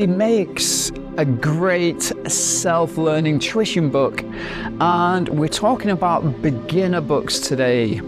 It makes a great self-learning tuition book, and we're talking about beginner books today.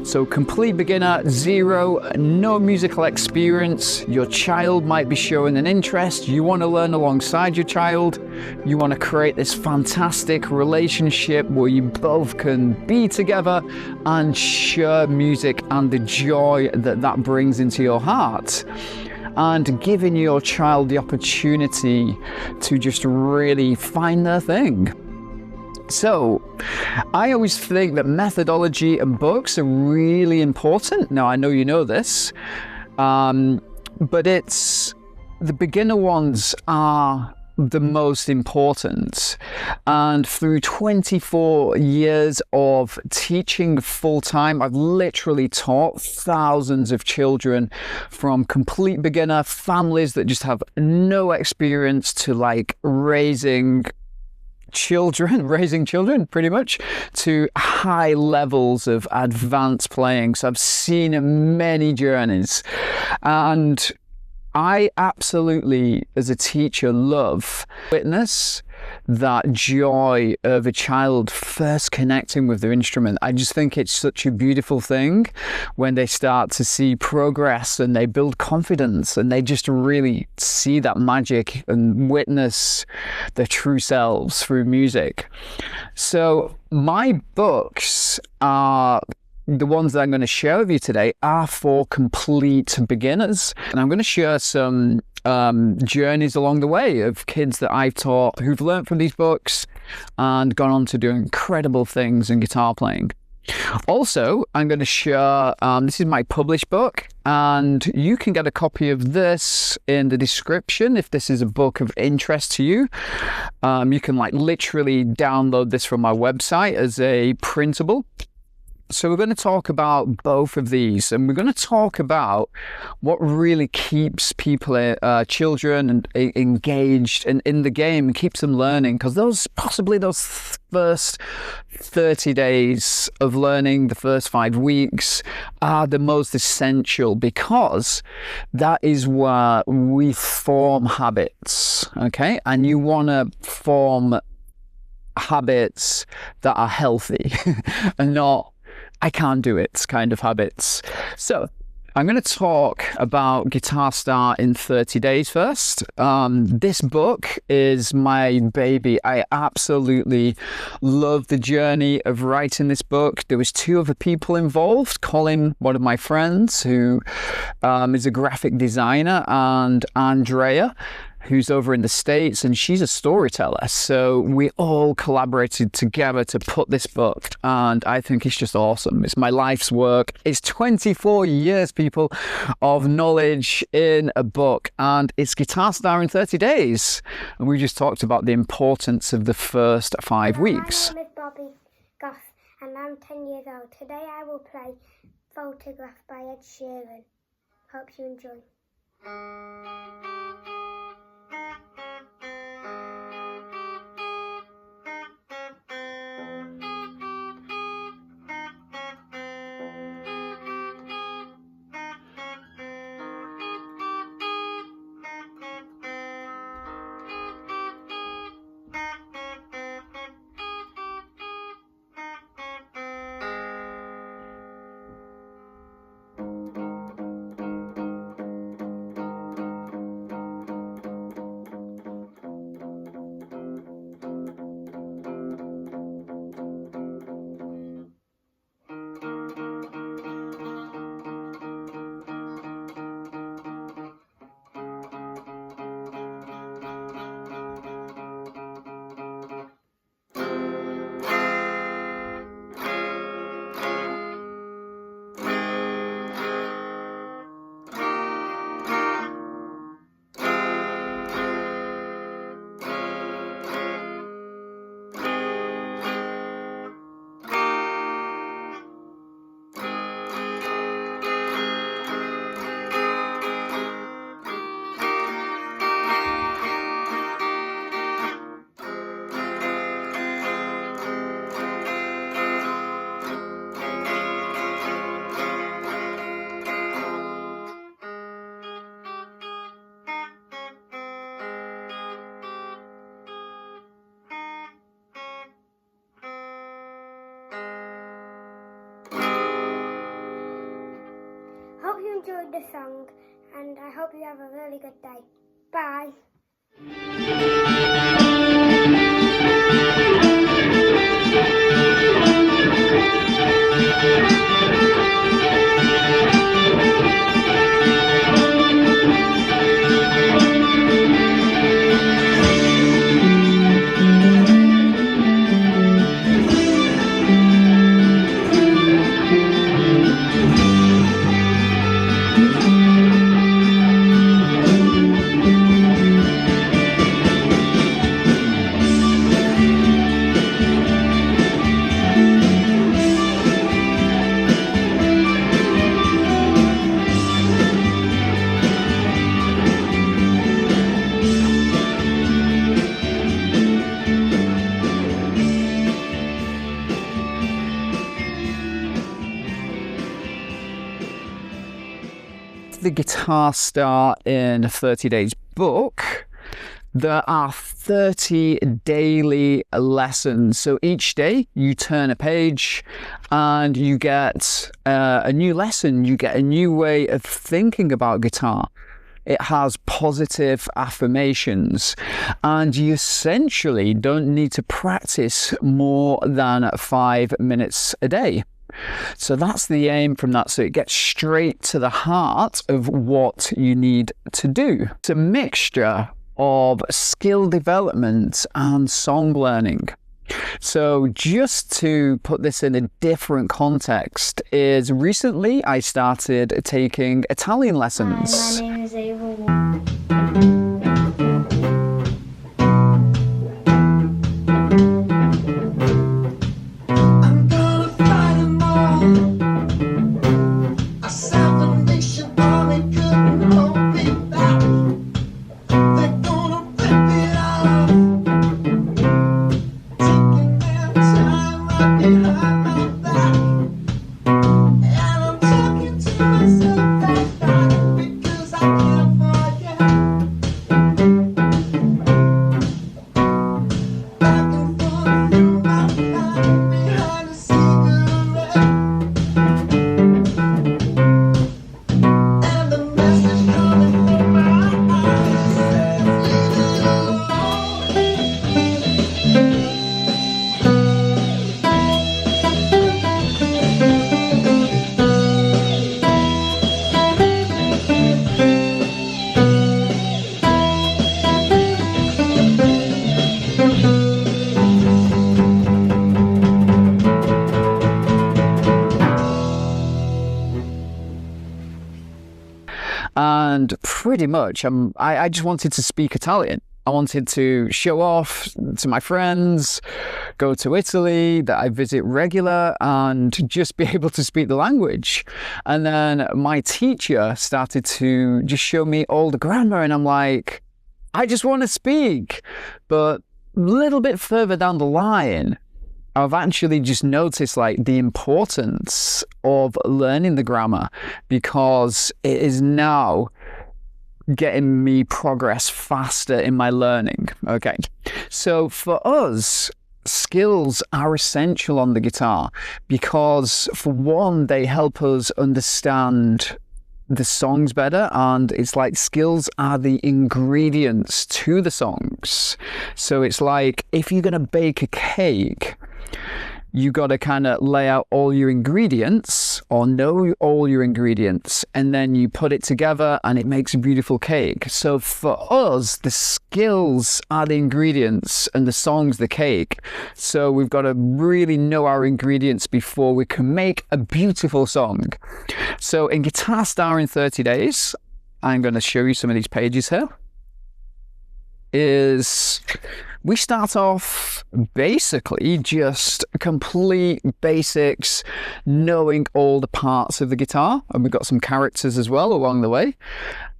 So complete beginner, zero, no musical experience. Your child might be showing an interest. You want to learn alongside your child. You want to create this fantastic relationship where you both can be together and share music and the joy that that brings into your heart. And giving your child the opportunity to just really find their thing. So, I always think that methodology and books are really important. Now, I know you know this, but the beginner ones are the most important. And through 24 years of teaching full-time, I've literally taught thousands of children, from complete beginner families that just have no experience to like raising children pretty much, to high levels of advanced playing. So I've seen many journeys, and I absolutely, as a teacher, love witness that joy of a child first connecting with their instrument. I just think it's such a beautiful thing when they start to see progress and they build confidence and they just really see that magic and witness their true selves through music. So my books are, the ones that I'm going to share with you today, are for complete beginners. And I'm going to share some journeys along the way of kids that I've taught who've learned from these books and gone on to do incredible things in guitar playing. Also, I'm going to share, this is my published book, and you can get a copy of this in the description if this is a book of interest to you. You can like literally download this from my website as a printable. So we're going to talk about both of these, and we're going to talk about what really keeps people, children, engaged in the game and keeps them learning, because those first 30 days of learning, the first 5 weeks, are the most essential, because that is where we form habits, okay? And you want to form habits that are healthy and not I can't do it kind of habits. So I'm going to talk about Guitar Start in 30 Days first. This book is my baby. I absolutely love the journey of writing this book. There was 2 other people involved. Colin, one of my friends, who is a graphic designer, and Andrea, who's over in the States, and she's a storyteller. So we all collaborated together to put this book, and I think it's just awesome. It's my life's work. It's 24 years, people, of knowledge in a book, and it's Guitar Star in 30 days. And we just talked about the importance of the first 5 weeks. My name is Bobby Goff, and I'm 10 years old. Today I will play Photograph by Ed Sheeran. Hope you enjoy. enjoyed the song, and I hope you have a really good day. Bye. The Guitar Start in 30 Days book, there are 30 daily lessons. So each day you turn a page and you get a new lesson. You get a new way of thinking about guitar. It has positive affirmations, and you essentially don't need to practice more than 5 minutes a day. So that's the aim from that. So it gets straight to the heart of what you need to do. It's a mixture of skill development and song learning. So just to put this in a different context, is recently I started taking Italian lessons. Hi, my name is Ava. And pretty much, I just wanted to speak Italian. I wanted to show off to my friends, go to Italy that I visit regular, and just be able to speak the language. And then my teacher started to just show me all the grammar, and I'm like, I just want to speak. But a little bit further down the line, I've actually just noticed like the importance of learning the grammar, because it is now getting me progress faster in my learning. Okay, so for us, skills are essential on the guitar because, for one, they help us understand the songs better, and it's like skills are the ingredients to the songs. So it's like if you're going to bake a cake, you got to kind of lay out all your ingredients, or know all your ingredients, and then you put it together and it makes a beautiful cake. So for us, the skills are the ingredients and the song's the cake. So we've got to really know our ingredients before we can make a beautiful song. So in Guitar Star in 30 Days, I'm going to show you some of these pages here. We start off basically just complete basics, knowing all the parts of the guitar, and we've got some characters as well along the way.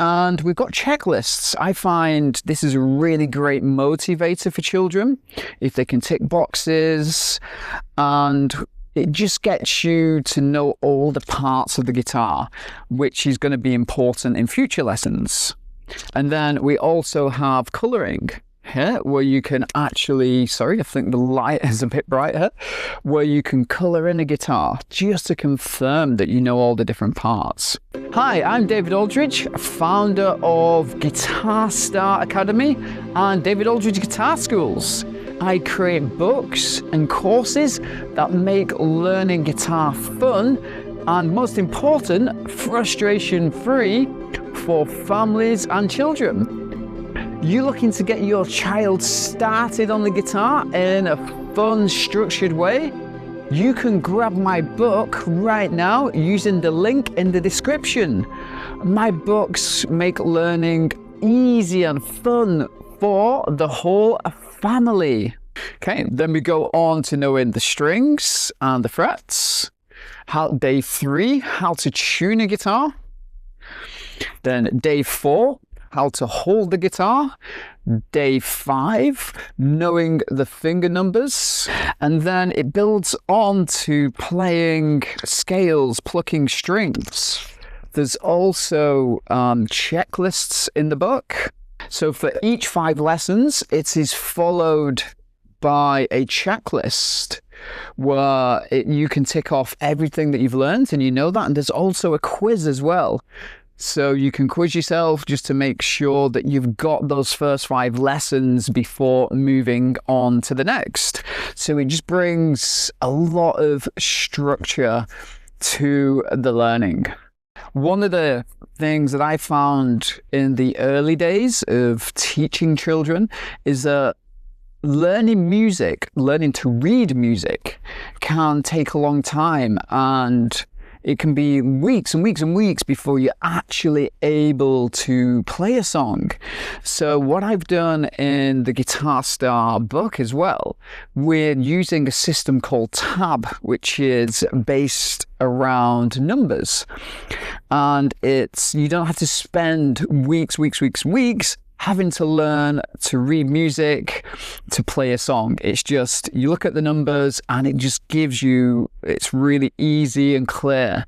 And we've got checklists. I find this is a really great motivator for children if they can tick boxes, and it just gets you to know all the parts of the guitar, which is going to be important in future lessons. And then we also have colouring. here where you can actually, sorry, I think the light is a bit brighter, where you can colour in a guitar just to confirm that you know all the different parts. Hi, I'm David Aldridge, founder of Guitar Star Academy and David Aldridge Guitar Schools. I create books and courses that make learning guitar fun and, most important, frustration-free for families and children. You looking to get your child started on the guitar in a fun, structured way? You can grab my book right now using the link in the description. My books make learning easy and fun for the whole family. Okay, then we go on to knowing the strings and the frets. Day 3, how to tune a guitar. Then day 4, how to hold the guitar. Day 5, knowing the finger numbers. And then it builds on to playing scales, plucking strings. There's also checklists in the book. So for each 5 lessons, it is followed by a checklist where you can tick off everything that you've learned and you know that. And there's also a quiz as well. So you can quiz yourself just to make sure that you've got those first 5 lessons before moving on to the next. So it just brings a lot of structure to the learning. One of the things that I found in the early days of teaching children is that learning music, learning to read music can take a long time, and it can be weeks and weeks and weeks before you're actually able to play a song. So what I've done in the Guitar Star book as well, we're using a system called Tab, which is based around numbers. And you don't have to spend weeks having to learn to read music, to play a song. It's just, you look at the numbers and it just gives you, it's really easy and clear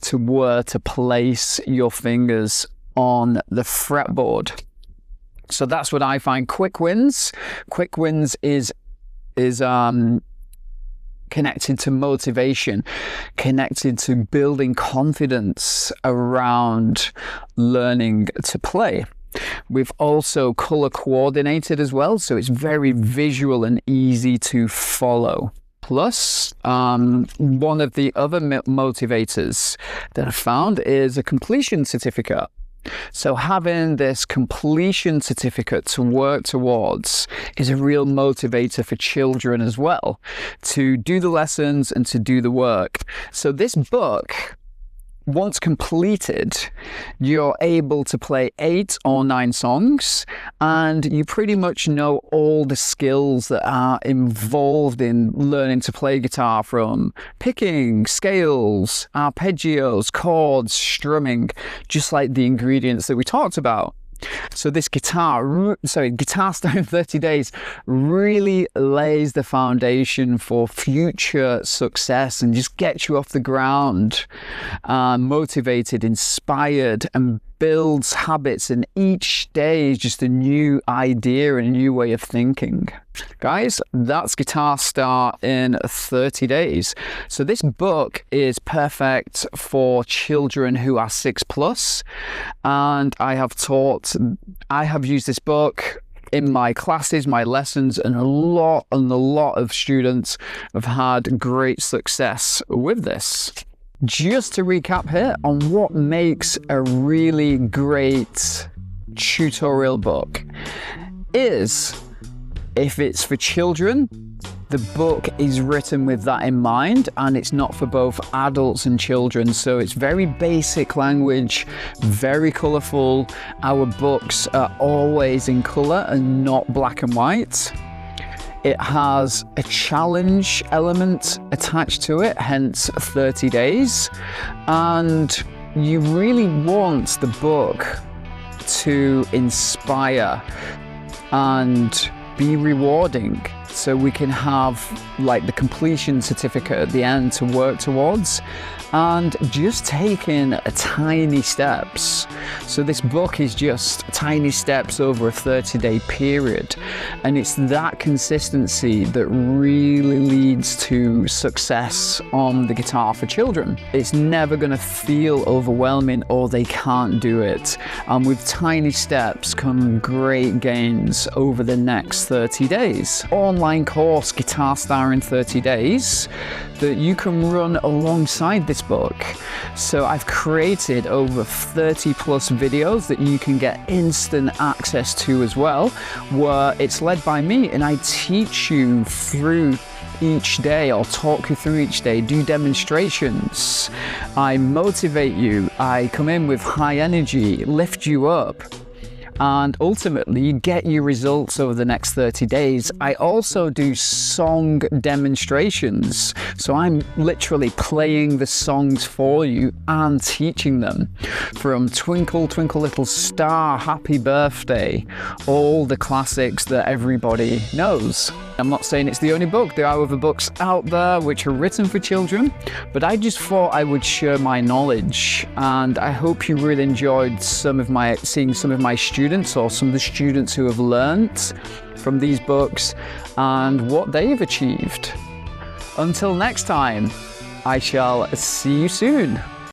to where to place your fingers on the fretboard. So that's what I find. Quick wins. Quick wins is connected to motivation, connected to building confidence around learning to play. We've also color coordinated as well, so it's very visual and easy to follow. Plus, one of the other motivators that I found is a completion certificate. So having this completion certificate to work towards is a real motivator for children as well, to do the lessons and to do the work. So this book, once completed, you're able to play 8 or 9 songs, and you pretty much know all the skills that are involved in learning to play guitar, from picking, scales, arpeggios, chords, strumming, just like the ingredients that we talked about. So this Guitar Star in 30 Days really lays the foundation for future success and just gets you off the ground, motivated, inspired, and builds habits, and each day is just a new idea and a new way of thinking. Guys, that's Guitar Star in 30 days. So this book is perfect for children who are 6+, and I have used this book in my classes, my lessons, and a lot of students have had great success with this. Just to recap here on what makes a really great tutorial book is, if it's for children, the book is written with that in mind, and it's not for both adults and children. So it's very basic language, very colourful. Our books are always in colour and not black and white. It has a challenge element attached to it, hence 30 days. And you really want the book to inspire and be rewarding, so we can have like the completion certificate at the end to work towards. and just taking tiny steps. So this book is just tiny steps over a 30-day period, and it's that consistency that really leads to success on the guitar for children. It's never going to feel overwhelming or they can't do it, and with tiny steps come great gains over the next 30 days. Online course, Guitar Star in 30 Days, that you can run alongside this book. So I've created over 30 plus videos that you can get instant access to as well, where it's led by me and I teach you through each day, or talk you through each day, do demonstrations. I motivate you, I come in with high energy, lift you up, and ultimately get you results over the next 30 days. I also do song demonstrations. So I'm literally playing the songs for you and teaching them, from Twinkle Twinkle Little Star, Happy Birthday, all the classics that everybody knows. I'm not saying it's the only book. There are other books out there which are written for children, but I just thought I would share my knowledge, and I hope you really enjoyed seeing some of my students, or some of the students who have learnt from these books and what they've achieved. Until next time, I shall see you soon.